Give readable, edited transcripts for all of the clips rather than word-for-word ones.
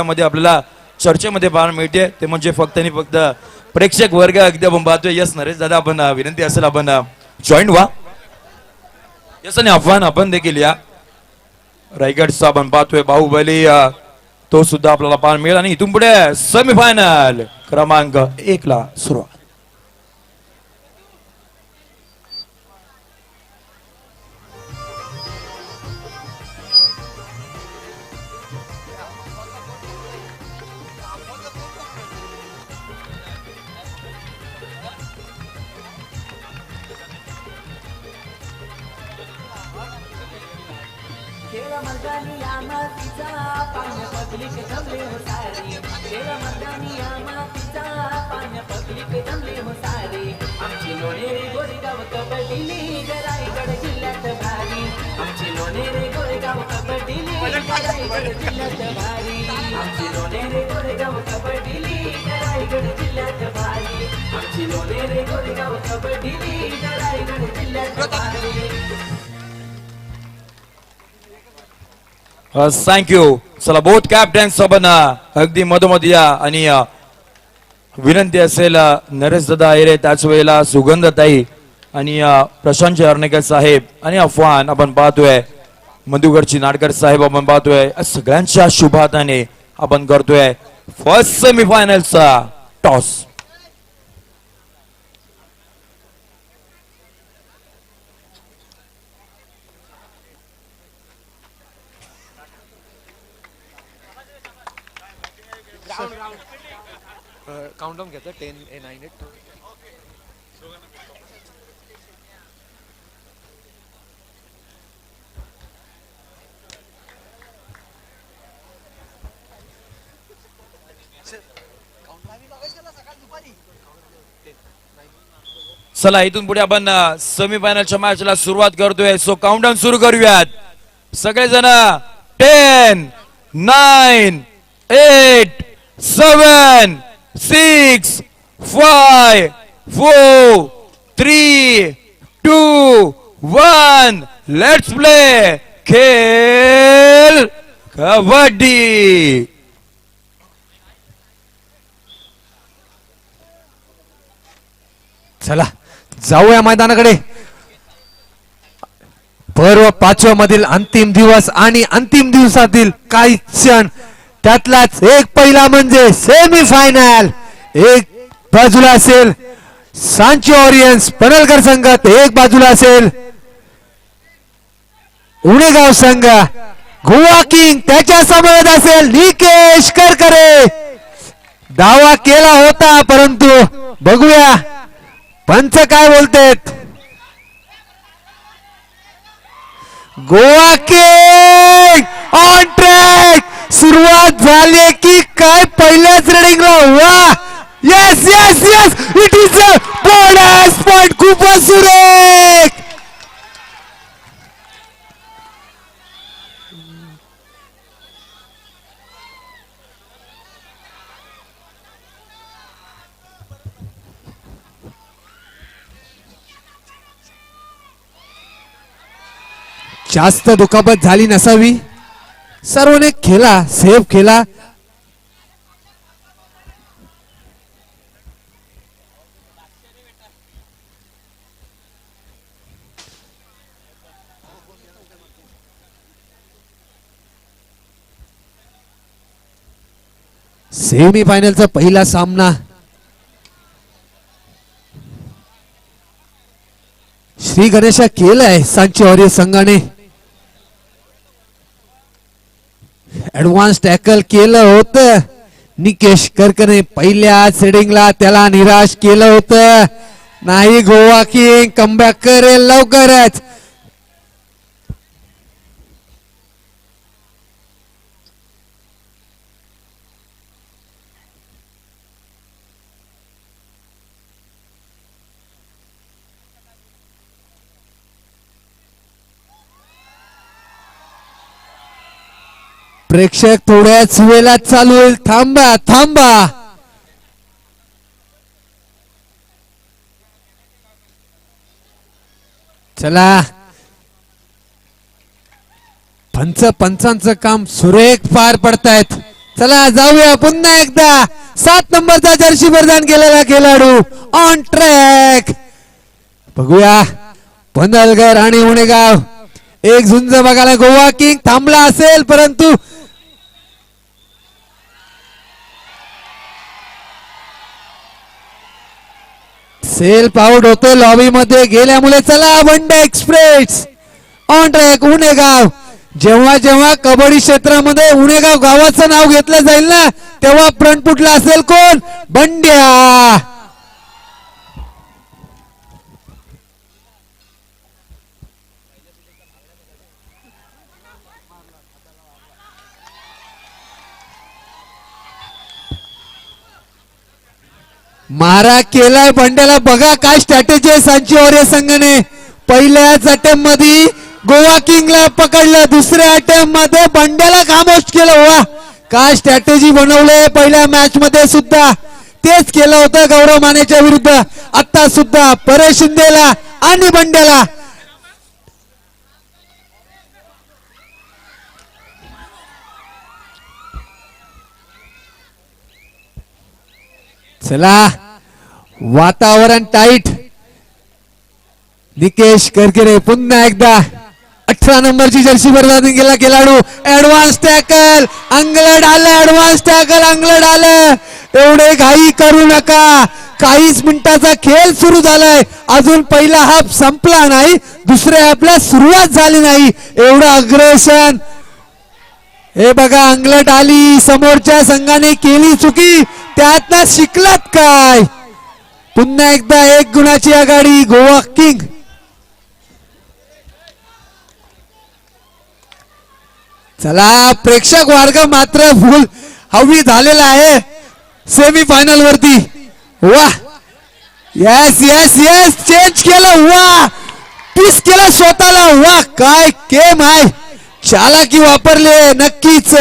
मध्ये आपल्याला चर्चेमध्ये पाहायला मिळते ते म्हणजे फक्त आणि फक्त प्रेक्षक वर्ग अगदी आपण पाहतोय. यस नरेश दादा, आपण विनंती असेल आपण जॉईन व्हा. यस आणि आव्हान आपण देखील या रायगडचा आपण पाहतोय बाहुबली तो सुद्धा आपल्याला पाहायला मिळेल. आणि इथून पुढे सेमीफायनल क्रमांक 1 ला सुरुवात. थँक्यू. चला बोथ कॅप्टन्स आपण अगदी मधोमध या. आणि विनंती असेल नरेश दादा आयरे, त्याच वेळेला सुगंधताई आणि प्रशांत अर्णेकर साहेब आणि अफवान आपण पाहतोय मधुकरची नाडकर साहेब आपण पाहतोय. सगळ्यांच्या शुभाताने आपण करतोय फर्स्ट सेमीफायनलचा टॉस. काउंटडाऊन घेतो 10 9 8. चला इथून पुढे आपण सेमीफायनलच्या मॅचला सुरुवात करतोय. सो काउंटडाऊन सुरू करूयात सगळेजण. 10 9 8 7 6 5 4 3 2 1 लेट्स प्ले. खेल कबड्डी. चला जाऊया मैदानाकडे. पर्व 5व्या मधील अंतिम दिवस आणि अंतिम दिवसातील काही क्षण, त्यातलाच एक पहिला म्हणजे सेमीफायनल. एक बाजूला असेल सांची ऑरियन्स पनलकर संघ, एक बाजूला असेल उणेगाव संघ. गोवा किंग त्याच्या समोर असेल निकेश करकरे. दावा केला होता परंतु बघूया पंच काय बोलतेत. Goa king on track. सुरुवात झाली की काय पहिल्याच रेडिंगला. वा yes yes yes, it is a bonus point. खूपच सुरेख. जास्त दुखापत झाली नसावी. सर्वांनी खेळा, सेफ खेळा. सेमीफायनलचा पहिला सामना श्री गणेशा केलाय सांची ऑरियन्स संघाने. ऍडव्हान्स टॅकल केलं होतं निकेश करकरे. पहिल्या सेडिंगला त्याला निराश केलं होतं. नाही, गोवा किंग कमबॅक करेल लवकरच. प्रेक्षक थोड्याच वेळात चालू होईल. थांबा थांबा. चला, पंचांचं काम सुरेख पार पडतायत. चला जाऊया पुन्हा एकदा 7 नंबरचा जर्सी परिधान केलेला खेळाडू ऑन ट्रॅक. बघूया पनलगर आणि उणेगाव एक झुंज बघायला गोवा किंग थांबला असेल, परंतु सेल्फ आउट होतो लॉबी मध्ये गेल्यामुळे. चला वनडे एक्सप्रेस ऑन ट्रॅक उणेगाव. जेव्हा जेव्हा कबड्डी क्षेत्रामध्ये उणेगाव गावाचं नाव घेतलं जाईल ना, तेव्हा फ्रंटफुटला असेल कोण? बंड्या. मारा केलाय बंड्याला. बघा काय स्ट्रॅटेजी आहे सांची वॉरियर संघाने. पहिल्याच अटेम्प्ट मध्ये गोवा किंगला पकडलं, दुसऱ्या अटेम्प्ट मध्ये बंड्याला खामोश केलं. वा काय स्ट्रॅटेजी बनवलंय. पहिल्या मॅच मध्ये सुद्धा तेच केलं होतं गौरव मानेच्या विरुद्ध. आता सुद्धा परेश शिंदेला आणि बंड्याला. चला वातावरण टाईट. निकेश करकेरे पुन्हा एकदा 18 नंबरची जर्सी परिधान केला खेळाडू. ऍडव्हान्स टॅकल अंगलट आलं. ऍडव्हान्स टॅकल अंगलट आलं. एवढे घाई करू नका. काहीच मिनिटाचा खेळ सुरू झालाय. अजून पहिला हाफ संपला नाही, दुसऱ्या हाफला सुरुवात झाली नाही. एवढं अग्रेशन. हे बघा अंगलट आली. समोरच्या संघाने केली चुकी, त्यातनं शिकलात काय? पुन्हा एकदा 1 गुणाची आघाडी गोवा किंग. चला प्रेक्षक वर्ग मात्र फुल हवी झालेला आहे सेमी फायनल वरती. वा यस यस यस चेंज केलं. वा ट्विस्ट केलं स्वतःला. वा काय गेम आहे. चालाकी वापरले नक्कीच.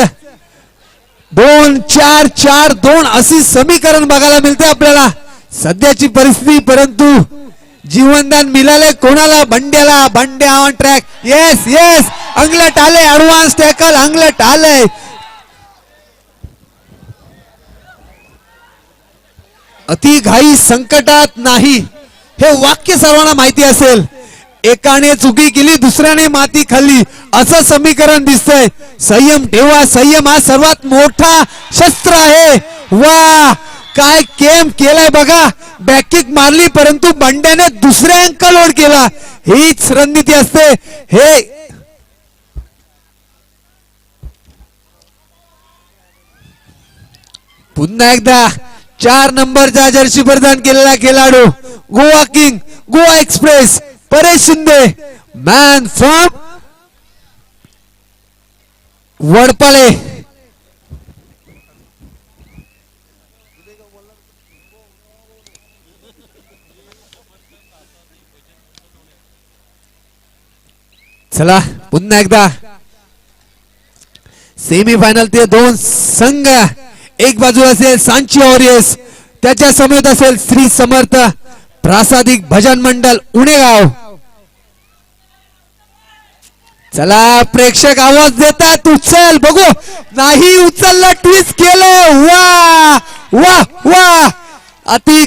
2-4-4-2 अशी समीकरण बघायला मिळते आपल्याला सध्याची परिस्थिती. परंतु जीवनदान मिळाले कोणाला? बंड्याला. बंड्या ऑन ट्रॅक. येस येस अंगलट आले. ऍडव्हान्स टॅकल अंगलट आले. अति घाई संकटात नाही, हे वाक्य सर्वांना माहिती असेल. एकाने चुकी केली, दुसऱ्याने माती खाल्ली, असं समीकरण दिसतंय. संयम ठेवा. संयम हा सर्वात मोठा शस्त्र आहे. वा काय गेम केलाय बघा. बॅककिक मारली, परंतु बंड्याने दुसऱ्या अंक लोड केला. हीच रणनीती असते. हे पुन्हा एकदा 4 नंबरचा जर्सी परिधान केलेला खेळाडू Goa king Goa express Paresh Shinde man from Wadpale. चला पुन्हा एकदा सेमी फायनल ते 2 संघ. एक बाजू असेल सांची वॉरियर्स, त्याच्या समेत असेल श्री समर्थ प्रासादिक भजन मंडळ उणेगाव. चला प्रेक्षक आवाज देतात. उचल बघू. नाही उचलला. ट्विस्ट केलं. वा वा वा अति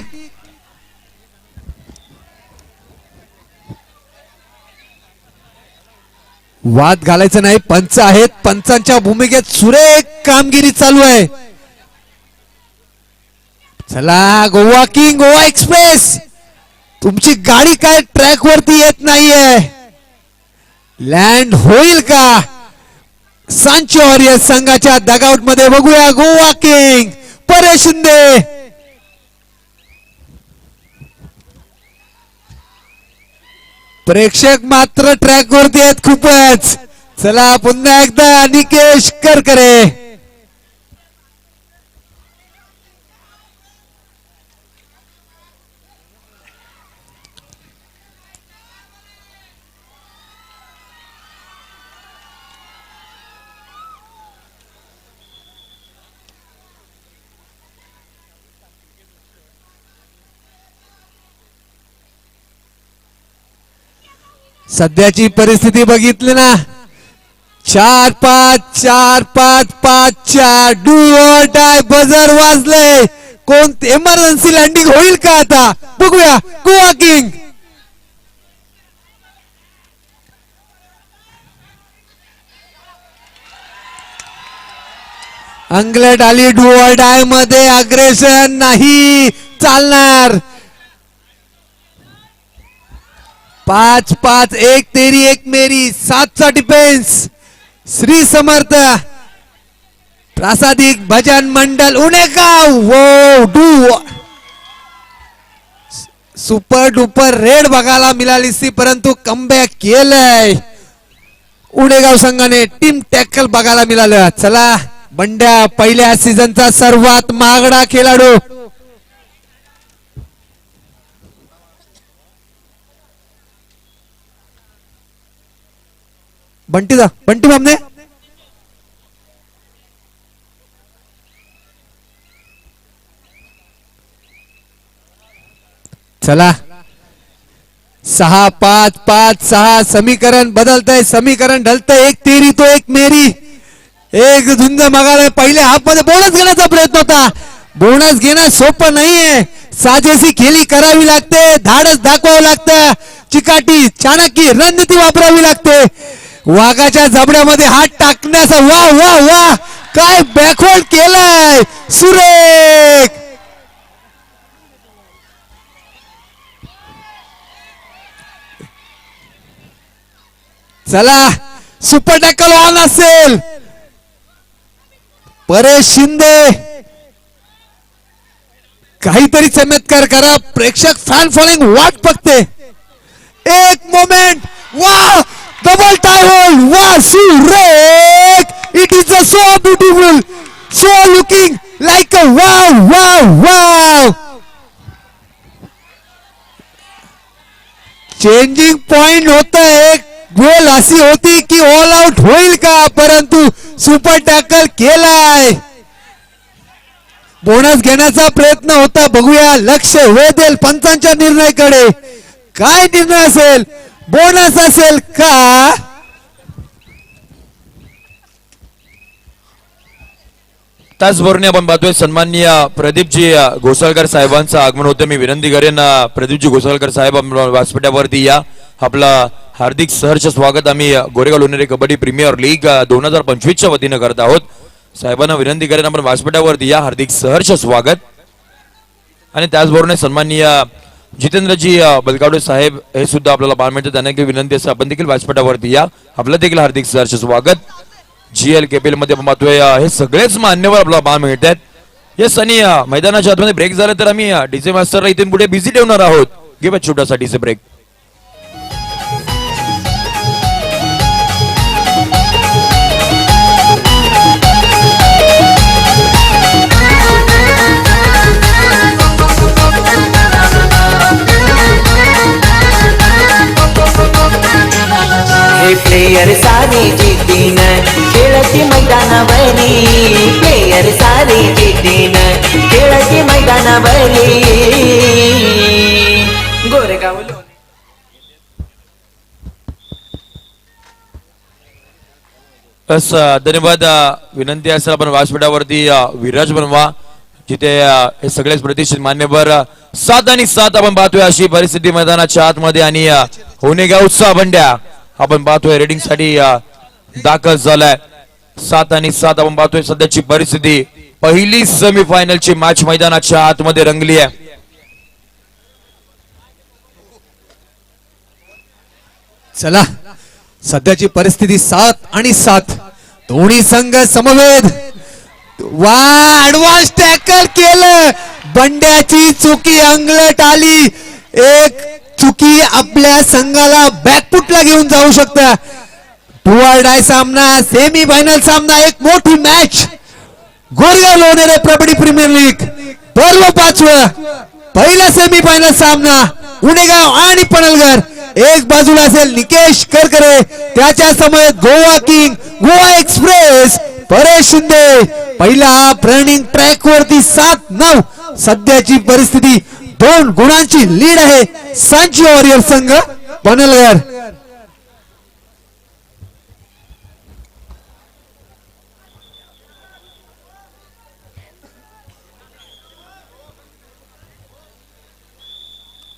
वाद घालायचं नाही. पंच आहेत, पंचांच्या भूमिकेत सुरेख कामगिरी चालू आहे. चला गोवा किंग गोवा एक्सप्रेस, तुमची गाडी काय ट्रॅक वरती येत नाहीये. लँड होईल का? सांची वॉरियर्स संघाच्या डगआउट मध्ये बघूया गोवा किंग परेश शिंदे. प्रेक्षक मात्र ट्रॅक वरती आहेत खूपच. चला पुन्हा एकदा निकेश करकरे. सध्याची परिस्थिती बघितली ना, 4-5 4-5 5-4 डू ऑर डाय बजर वाजले. कोणते इमर्जन्सी लँडिंग होईल का आता बघूया. गोवा किंग अंगलट आली. डू ऑर डाय मध्ये अग्रेशन नाही चालणार. 5-5 एक तेरी एक मेरी 7चा डिफेन्स. श्री समर्थ प्रासादिक भजन मंडल उणेगाव. वो डू सुपर डुपर रेड बघायला मिळाली सी परंतु कमबॅक केलंय उणेगाव संघाने. टीम टॅकल बघायला मिळालं. चला बंड्या पहिल्या सीझनचा सर्वात महागडा खेळाडू. बंटी बामने चला 6-5-5-6 समीकरण बदलतंय. समीकरण ढलतंय. एक तेरी तो एक मेरी. एक झुंज मगाला पहिल्या हाफ मध्ये बोनस घेण्याचा प्रयत्न होता. बोनस घेणं सोपं नाहीये. साजेसी खेळी करावी लागते. धाडस दाखवावं लागतं. चिकाटी चाणक्य रणनीती वापरावी लागते. वाघाच्या जबड्यामध्ये हात टाकण्याचा वा वा वा काय बॅकवर्ड केलाय सुरेख. चला सुपर टॅकल ऑन असेल. परेश शिंदे काहीतरी चमत्कार करा. प्रेक्षक फॅन फॉलोइंग वाट बघते. एक मोमेंट वा डबल टाय होल्ड वा सुरेख. It is so beautiful. So looking like a wow wow wow. Changing point होता. एक गोल अशी होती की ऑल आउट होईल का परंतु सुपर टॅकल केलाय. बोनस घेण्याचा प्रयत्न होता. बघूया लक्ष वेधेल पंचांच्या निर्णयाकडे. काय निर्णय असेल. बोनस असेल का. त्याचबरोबर आपण पाहतोय सन्माननीय प्रदीपजी घोसाळकर साहेबांचं आगमन होतं. मी विनंती करेन प्रदीपजी घोसाळकर साहेब व्यासपीठावरती या. आपलं हार्दिक सहर्ष स्वागत आम्ही गोरेगाव लोणेरे कबड्डी प्रीमियर लीग 2025च्या वतीनं करत आहोत. साहेबांना विनंती करेन आपण व्यासपीठावरती या. हार्दिक सहर्ष स्वागत. आणि त्याचबरोबर सन्माननीय जितेंद्रजी बलकावडे साहेब हे सुद्धा आपल्याला पाहायला मिळतात. त्यांना देखील विनंती असं आपण देखील व्यासपीठावरती या. आपलं देखील हार्दिक सहर्ष स्वागत. GLKPL मध्ये आपण पाहतोय हे सगळेच मान्यवर आपल्याला पाहायला मिळतात. येस आणि मैदानाच्या आतमध्ये ब्रेक झाला तर आम्ही डीजे मास्टरला इथून पुढे बिझी ठेवणार आहोत. घेऊया छोटासा डीजे ब्रेक. प्लेयर सारी जिद्दीन खेळती मैदानावरी. प्लेयर सारी जिद्दीन खेळती मैदानावरी. गोरेगाव बस धन्यवाद. विनंती असेल आपण व्यासपीठावरती विराज बनवा जिथे हे सगळेच प्रतिष्ठित मान्यवर 7 आणि 7 आपण पाहतोय अशी परिस्थिती मैदानाच्या आतमध्ये. आणि होणेगावचा बंड्या आपण पाहतोय रेडिंग साठी दाखल झालाय. 7 आणि 7 आपण पाहतोय सध्याची परिस्थिती. पहिली सेमीफायनलची मॅच मैदानाच्या आतमध्ये रंगली आहे. चला सध्याची परिस्थिती 7 आणि 7 दोन्ही संघ समवेत. वा ऍडव्हान्स टॅकल केलं. बंड्याची चुकी अंगलट आली. एक चुकी आपल्या संघाला बॅकफुटला घेऊन जाऊ शकता. डू ऑर डाय सामना सेमी फायनल सामना. एक मोठी match Goregaon Lonere kabaddi premier league पर्व 5वा पहिला सेमी फायनल सामना. उणेगाव आणि पनलगर. एक बाजूला असेल निकेश करकरे. त्याच्या समोर गोवा किंग गोवा एक्सप्रेस परेश शिंदे. पहिला रनिंग ट्रॅक वरती 7-9. सध्याची परिस्थिती 2 गुणांची लीड आहे सांची वॉरियर संघ पनलगर.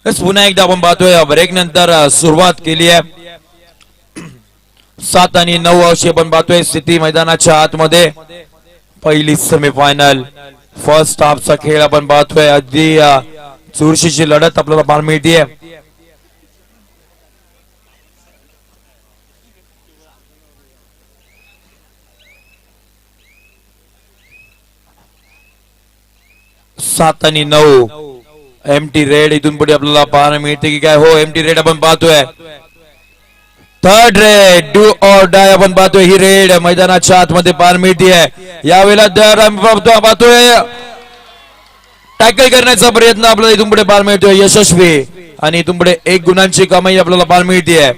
बस पुन्हा एकदा आपण पाहतोय ब्रेक नंतर सुरुवात केली आहे 7 आणि 9 अशी आपण पाहतोय स्थिती मैदानाच्या आतमध्ये पहिली सेमीफायनल फर्स्ट हाफचा खेळ आपण पाहतोय अगदी चुरशीची लढत आपल्याला पाहायला मिळतीये सात आणि 9 एमटी रेड इथून पुढे आपल्याला पाहायला मिळते की काय हो एमटी रेड आपण पाहतोय third red do or die आपण पाहतोय ही रेड मैदानाच्या आतमध्ये पाहायला मिळते यावेळेला पाहतोय टॅकल करण्याचा प्रयत्न आपल्याला इथून पुढे पाहायला मिळतोय यशस्वी आणि इथून पुढे 1 गुणांची कमाई आपल्याला पाहायला मिळते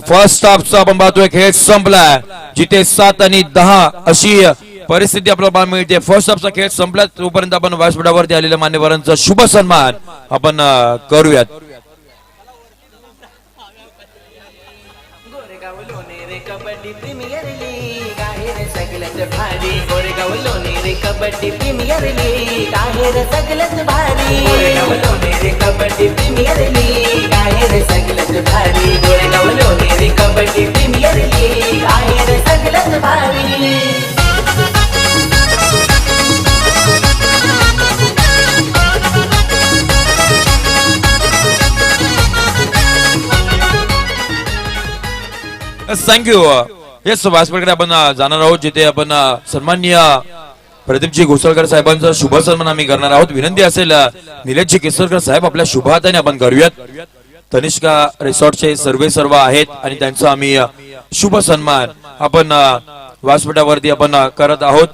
फर्स्ट हाफचा आपण पाहतोय खेळ संपला जिथे 7 आणि 10 अशी परिस्थिती आपल्याला पाहायला मिळते फर्स्ट हाफचा खेळ संपला तोपर्यंत आपण व्यासपीठावरती आलेल्या मान्यवरांचा शुभ सन्मान आपण करूयात गोरेगाव लोणेरे कबड्डी प्रीमियर लीग आहे रे सगळ्यात भारी गोरेगाव लोणेरे कबड्डी प्रीमियर लीग आहे रे सगळ्यात भारी गोरेगाव लोणेरे कबड्डी प्रीमियर लीग आहे रे सगळ्यात भारी गोरेगाव लोणेरे कबड्डी प्रीमियर लीग आहे रे सगळ्यात भारी थँक्यू येस व्यासपीठाकडे आपण जाणार आहोत जिथे आपण सन्माननीय प्रदीपजी घोसळकर साहेबांचा शुभ सन्मान आम्ही करणार आहोत विनंती असेल निलेशजी केसरकर साहेब आपल्या शुभ हाताने आपण करूयात तनिष्का रिसॉर्टचे सर्व आहेत आणि त्यांचा आम्ही शुभ सन्मान आपण व्यासपीठावरती आपण करत आहोत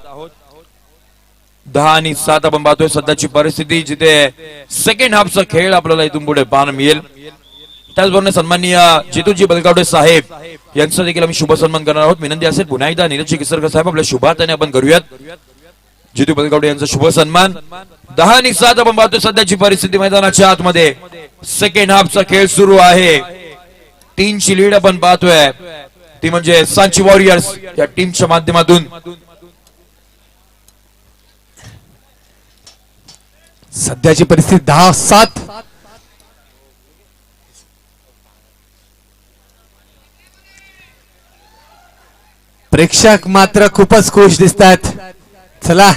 10 आणि 7 आपण पाहतोय सध्याची परिस्थिती जिथे सेकंड हाफचा खेळ आपल्याला इथून पुढे पाहायला मिळेल त्याचबरोबर सन्माननीय जितूजी बलगावडे साहेब यांचा देखील आम्ही शुभ सन्मान करणार आहोत विनंती असेल पुन्हा एकदा निलेशजी केसरकर साहेब आपल्या शुभ हाताने आपण करूयात जितू बलगावडे यांचा शुभ सन्मान 10 आणि 7 आपण पाहतोय सध्याची परिस्थिती मैदानाच्या आतमध्ये सेकंड हाफचा खेळ सुरू आहे 3 ची लीड आपण पाहतोय ती म्हणजे सांची वॉरियर्स या टीमच्या माध्यमातून सध्याची परिस्थिती 10-7 प्रेक्षक मात्र खूपच खुश दिसतात चला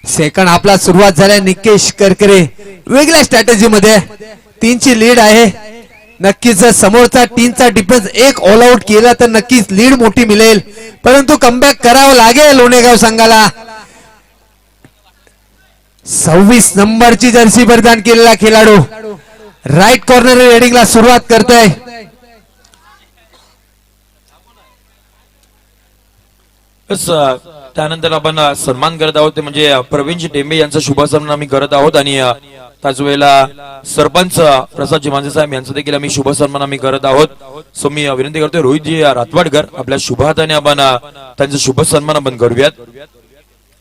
सेकंड आपला सुरुवात झाल्या निकेश करकरे वेगळ्या स्ट्रॅटेजी मध्ये 3 ची लीड आहे नक्कीच जर समोरचा टीमचा डिफेन्स एक ऑल आउट केला तर नक्कीच लीड मोठी मिळेल परंतु कमबॅक करावं लागेल लोणेगाव संघाला 26 नंबरची जर्सी परिधान केलेला खेळाडू राईट कॉर्नर रेडिंगला सुरुवात करतोय त्यानंतर आपण सन्मान करत आहोत ते म्हणजे प्रवीणजी टेंबे यांचा शुभ सन्मान आम्ही करत आहोत आणि त्याच वेळेला सरपंच प्रसादजी मांजे साहेब यांचा देखील आम्ही शुभ सन्मान आम्ही करत आहोत सो मी विनंती करतोय रोहितजी रातवाडकर आपल्या शुभ हाताने आपण त्यांचा शुभ सन्मान आपण करूयात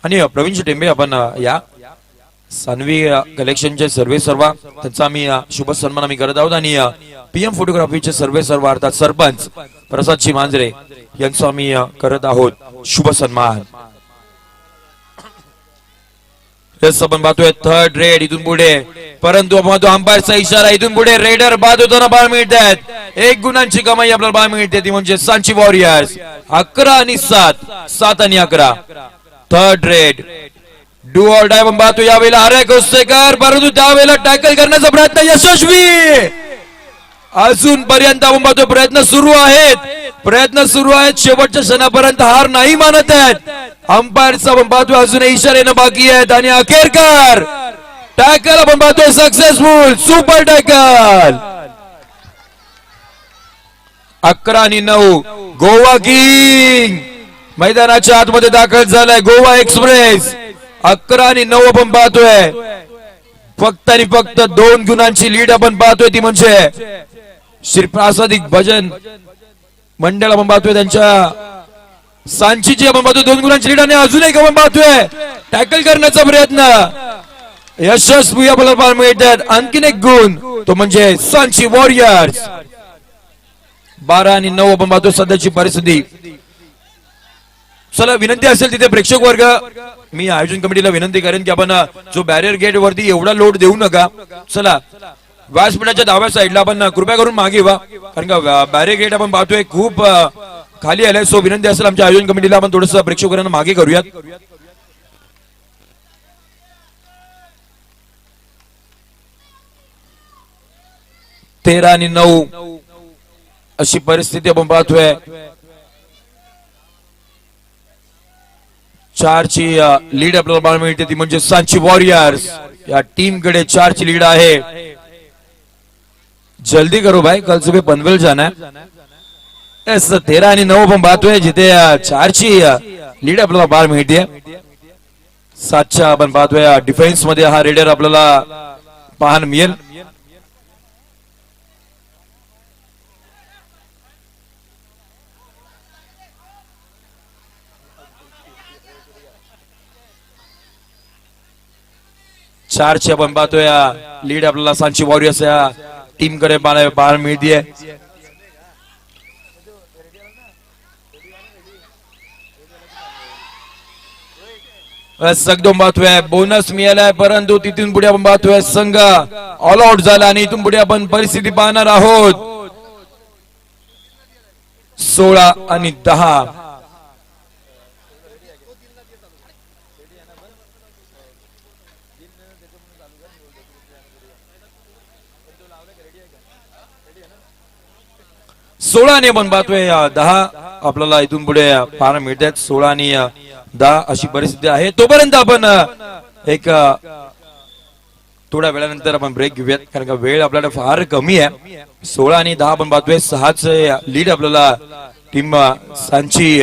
आणि प्रवीणजी टेंबे आपण या सानवी कलेक्शनचे सर्व त्यांचा आम्ही शुभ सन्मान आम्ही करत आहोत आणि पीएम फोटोग्राफीचे सर्व अर्थात सरपंच प्रसादजी मांजरे यांचा आम्ही करत आहोत शुभ सन्मान आपण पाहतोय थर्ड रेड इथून पुढे परंतु आपण पाहतो अंपायरचा इशारा इथून पुढे रेडर बाद होताना पाहायला मिळतात 1 गुणांची कमाई आपल्याला पाहायला मिळते ती म्हणजे सांची वॉरियर्स 11 आणि 7 आणि 11 third red do or die आपण पाहतो यावेळेला आर्य कोस्तेकर परंतु त्यावेळेला टॅकल करण्याचा प्रयत्न यशस्वी अजून पर्यंत आपण पाहतो प्रयत्न सुरू आहेत शेवटच्या क्षणापर्यंत हार नाही मानत आहेत अंपायरचा आपण पाहतो अजून इशारे न बाकी आहेत आणि अखेरकार टॅकल आपण पाहतोय सक्सेसफुल सुपर टॅकल 11 आणि 9 गोवा किंग मैदानाच्या आतमध्ये दाखल झालाय गोवा एक्सप्रेस 11 आणि 9 आपण पाहतोय फक्त आणि फक्त 2 गुणांची लीड आपण पाहतोय ती म्हणजे श्री प्रासादिक भजन मंडळ आपण पाहतोय त्यांच्या सांचीची आपण पाहतोय 2 गुणांची लीड आणि अजून एक आपण पाहतोय टॅकल करण्याचा प्रयत्न यशस्वी आपल्याला पाहायला मिळतात आणखीन 1 गुण तो म्हणजे सांची वॉरियर्स 12 आणि 9 आपण पाहतोय सध्याची परिस्थिती चला विनंती असेल तिथे प्रेक्षक वर्ग, मी आयोजन कमिटीला विनंती करेन की आपण जो बॅरियर गेट वरती एवढा लोड देऊ नका. चला व्यासपीठाच्या डाव्या साईडला आपण कृपया करून मागे व्हा, कारण का बॅरियर गेट आपण पाहतोय खूप खाली आलाय. सो विनंती असेल आमच्या आयोजन कमिटीला आपण थोडस प्रेक्षक वर्गांना मागे करूयात. 13 आणि 9 अशी परिस्थिती आपण पाहतोय. 4 ची लीड आपल्याला पाहायला मिळते, ती म्हणजे सांची वॉरियर्स. या टीम कडे 4 ची लीड आहे. जल्दी करो भाई, कल सुबह पनवेल जाना है. 13 आणि 9 आपण पाहतोय जिथे 4 ची लीड आपल्याला पाहायला मिळते. 7 च्या आपण पाहतोय डिफेन्स मध्ये हा रेडर आपल्याला पाहायला मिळेल. चारची आपण पाहतोय लीड आपल्याला सांची वॉरियर्स या टीम कडे पाहायला मिळते. एकदम पाहतोय बोनस मिळालाय, परंतु तिथून पुढे आपण पाहतोय संघ ऑल आउट झाला आणि इथून पुढे आपण परिस्थिती पाहणार आहोत. 16 आणि 10. ने पण पाहतोय 10 आपल्याला इथून पुढे पाहायला मिळतात. 16 आणि 10 अशी परिस्थिती आहे. तोपर्यंत आपण एक थोड्या वेळानंतर आपण ब्रेक घेऊयात, कारण का वेळ आपल्याला फार कमी आहे. 16 आणि 10 आपण पाहतोय. 6च लीड आपल्याला टीम सांची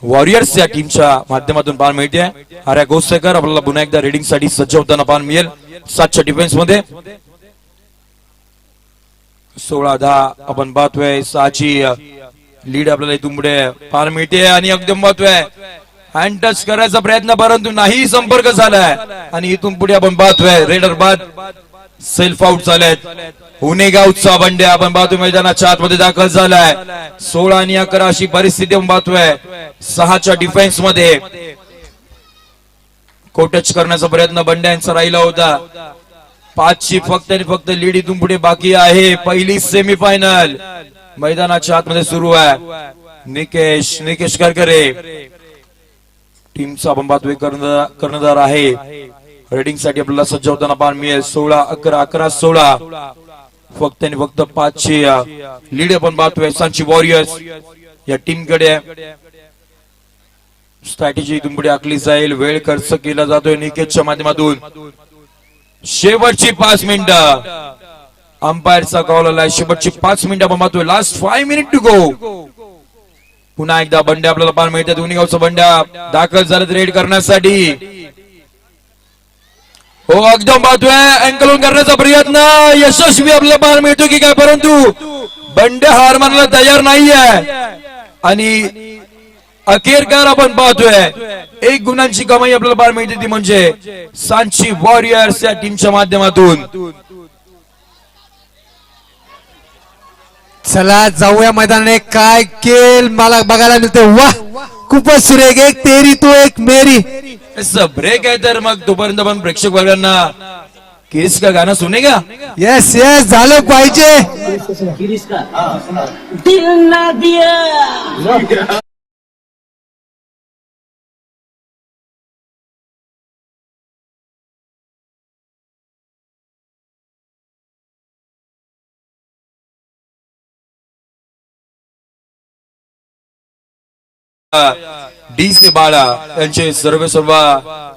वॉरियर्स या टीमच्या माध्यमातून पाहायला मिळते. आर्या गोसेकर आपल्याला पुन्हा एकदा रेडिंग साठी सज्ज होताना पाहायला मिळेल. 7च्या डिफेन्स मध्ये 16-10 आपण पाहतोय. 6ची लीड आपल्याला इथून पुढे पाहायला मिळते आणि एकदम पाहतोय हँड टच करायचा प्रयत्न, परंतु नाही संपर्क झालाय. आणि इथून पुढे आपण पाहतोय रेडर बाद सेल्फ आउट झालेत. हुनेगावचा बंड्या आपण पाहतोय मैदानाच्या आतमध्ये दाखल झालाय. 16 आणि 11 अशी परिस्थिती आपण पाहतोय. 6च्या डिफेन्स मध्ये कोटच करण्याचा प्रयत्न बंड्या यांचा राहिला होता. 5ची फक्त आणि फक्त लीड इथून पुढे बाकी आहे. पहिली सेमीफायनल मैदानाच्या आतमध्ये सुरू आहे. निकेश करकरे टीमचा आपण पाहतोय कर्णधार आहे. रेडिंग साठी आपल्याला सज्ज होताना पाहायला मिळेल. 16-11 11-16 फक्त आणि फक्त 5ची लीड आपण पाहतोय. सांची वॉरियर्स या टीम कडे स्ट्रॅटेजी इथून पुढे आखली जाईल. वेळ खर्च केला जातोय निकेशच्या माध्यमातून. शेवटची 5 मिनिटं अंपायरचा कॉल आलाय. शेवटची 5 मिनिटं आपण पाहतोय. Last 5 minute to go. पुन्हा एकदा बंड्या आपल्याला पाहायला मिळतात. दोन्ही गावचा बंड्या दाखल झालेत रेड करण्यासाठी. हो एकदम पाहतोय अँकल करण्याचा प्रयत्न यशस्वी आपल्याला पाहायला मिळतो की काय, परंतु बंड्या हार मानायला तयार नाहीये. आणि अखेरकार आपण पाहतोय 1 गुणांची कमाई आपल्याला पाहायला मिळते, ती म्हणजे सांची वॉरियर्स या टीमच्या माध्यमातून. चला जाऊया मैदानाने. काय खेळ मला बघायला मिळते. वाह खूपच सुरेख. एक तेरी तो एक मेरी. ब्रेक आहे तर मग तोपर्यंत पण प्रेक्षक वर्गांना किरीस का गाणं सुनेगा. येस येस झालं पाहिजे. दिल ना दिया. डी से बाळा यांचे सर्व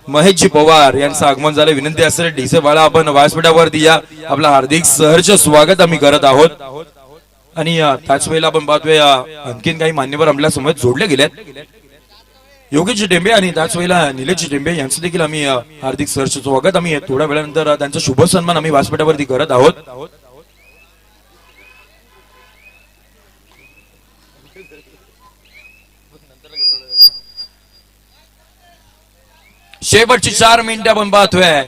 महेशजी पवार यांचं आगमन झालं. विनंती असेल डी से बाळा आपण व्यासपीठावरती या. आपलं हार्दिक सहर्ष स्वागत आम्ही करत आहोत. आणि त्याच वेळेला आपण पाहतोय आणखीन काही मान्यवर आपल्या समोर जोडले गेलेत. योगेश टेंबे आणि त्याच वेळेला निलेश टेंबे यांचं देखील आम्ही हार्दिक सहर्ष स्वागत. आम्ही थोड्या वेळानंतर त्यांचा शुभ सन्मान आम्ही व्यासपीठावरती करत आहोत. शेवटची 4 मिनिटं आपण पाहतोय.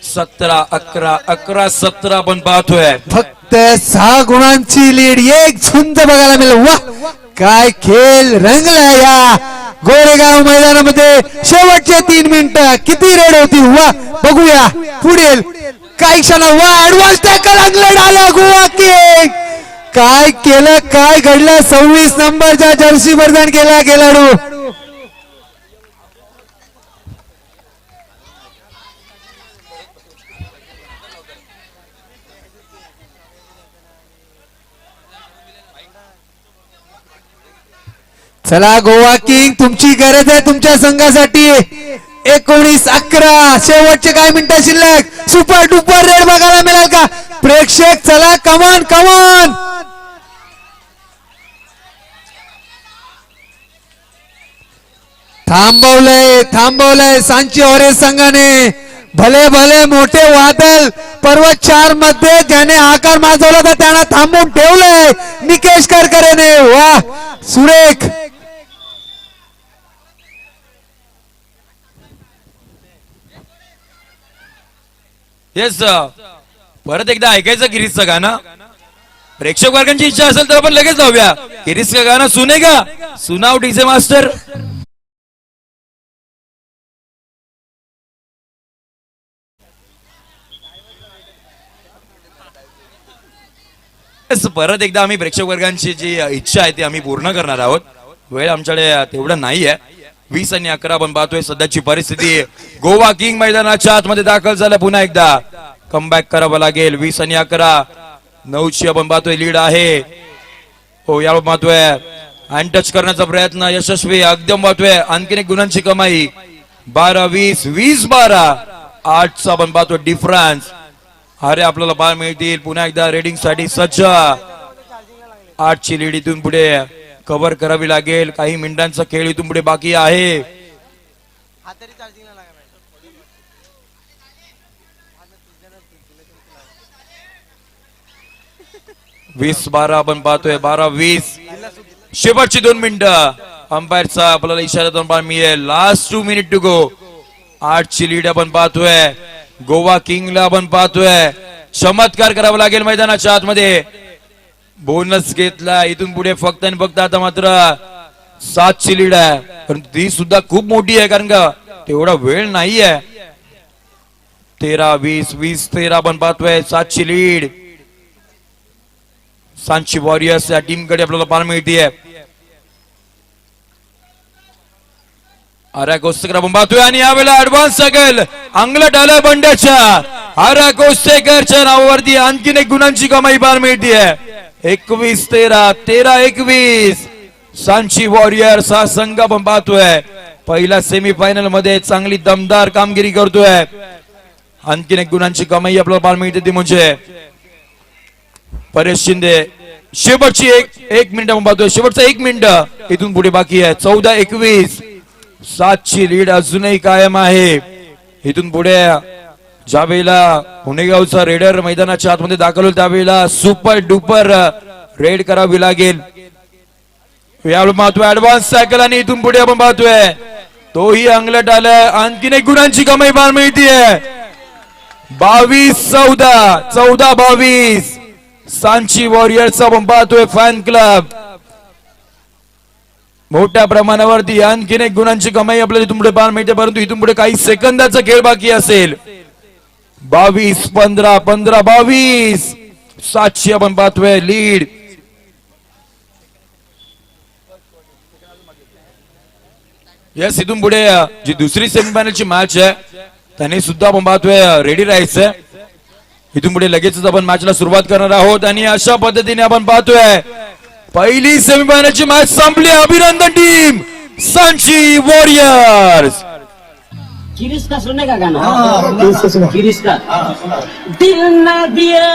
17-11 11-17 आपण पाहतोय. फक्त 6 गुणांची लीड. एक झुंज बघायला मिळेल. वाह काय खेळ रंगला या गोरेगाव मैदानामध्ये शेवटचे 3 मिनिटं किती रेड होती वा बघूया पुढील काही क्षण वा ऍडव्हान्स टॅकल अंगलट आला गोवा किंग काय केलं काय घडलं 26 नंबरच्या जर्सी परिधान केला खेळाडू चला गोवा किंग तुमची गरज आहे तुमच्या संघासाठी 19-11 शेवटचे काय मिनिटं शिल्लक सुपर डुपर रेड बघायला मिळेल का प्रेक्षक चला कमान कमान थांबवलंय सांची ऑरेंज संघाने भले भले मोठे वादळ पर्वत 4 मध्ये ज्याने आकार माजवला तर त्यांना थांबवून ठेवलंय निकेश करकरेने वा सुरेख येस परत एकदा ऐकायचं गिरीशचं गाणं प्रेक्षक वर्गांची इच्छा असेल तर आपण लगेच जाऊया गिरीशचं गाणं सुने का सुनाव डीजे मास्टर परत एकदा आम्ही प्रेक्षक वर्गांची जी इच्छा आहे ती आम्ही पूर्ण करणार आहोत वेळ आमच्याकडे तेवढं नाही आहे 20 आणि 11 आपण पाहतोय सध्याची परिस्थिती गोवा किंग मैदानाच्या आतमध्ये दाखल झालं पुन्हा एकदा कमबॅक करावं लागेल 20 आणि 11 9ची आपण पाहतोय लीड आहे हो यावर पाहतोय हँड टच करण्याचा प्रयत्न यशस्वी एकदम पाहतोय आणखीन एक गुणांची कमाई 12-20 20-12 8चा आपण पाहतोय डिफरन्स अरे आपल्याला पाहायला मिळतील पुन्हा एकदा रेडिंग साठी सज्ज 8ची लीड इथून पुढे कव्हर करावी लागेल काही मिनिटांचा खेळ इथून पुढे बाकी आहे 20-12 आपण पाहतोय 12-20 शेवटची 2 मिनिटं अंपायरचा आपल्याला इशारा मिळेल लास्ट 2 मिनिट टू गो 8ची लीड आपण पाहतोय गोवा किंगला आपण पाहतोय चमत्कार करावा लागेल मैदानाच्या आतमध्ये बोनस घेतला इथून पुढे फक्त आणि फक्त आता मात्र 7ची लीड आहे परंतु ती सुद्धा खूप मोठी आहे कारण का तेवढा वेळ नाही आहे 13-20 20-13 आपण पाहतोय 7ची लीड सांची वॉरियर्स या टीम कडे आपल्याला पाहायला मिळते आरा कोस्तेकर आपण पाहतोय आणि यावेळेला ऍडव्हान्स सगळ अंगलट आलं बंड्याच्या आरा कोस्तेकरच्या नावावरती आणखीन एक गुणांची कमाई पाहायला मिळते 21-13 13-21 सांची वॉरियर्स हा संघ आपण पाहतोय पहिल्या सेमीफायनल मध्ये चांगली दमदार कामगिरी करतोय आणखीन एक गुणांची कमाई आपल्याला पाहायला मिळते ती म्हणजे परेश शिंदे शेवटची एक मिनिट आपण पाहतोय शेवटचं 1 मिनिट इथून पुढे बाकी आहे 14-21 7ची लीड अजूनही कायम आहे इथून पुढे ज्यावेळेला पुणेगावचा रेडर मैदानाच्या आतमध्ये दाखल होईल त्यावेळेला सुपर डुपर रेड करावी लागेल यावेळी पाहतोय ऍडव्हान्स सायकल आणि इथून पुढे आपण पाहतोय तोही अंगलट आलाय आणखीन एक गुणांची कमाई पाहायला मिळतीये 22-14 14-22 सांची वॉरियर्सचा आपण पाहतोय फॅन क्लब मोठ्या प्रमाणावरती आणखीन एक गुणांची कमाई आपल्याला इथून पुढे पाहायला मिळते परंतु इथून पुढे काही सेकंदाचा खेळ बाकी असेल 22-15 15-22 7ची आपण पाहतोय लीड यस इथून पुढे जी दुसरी सेमीफायनलची मॅच आहे त्याने सुद्धा आपण पाहतोय रेडी राहायचंय इथून पुढे लगेचच आपण मॅचला सुरुवात करणार आहोत आणि अशा पद्धतीने आपण पाहतोय पहिली सेमीफायनलची मॅच संपली अभिनंदन टीम सांची वॉरियर्स किरिस का सुनने का गाना किरिस का दिल ना दिया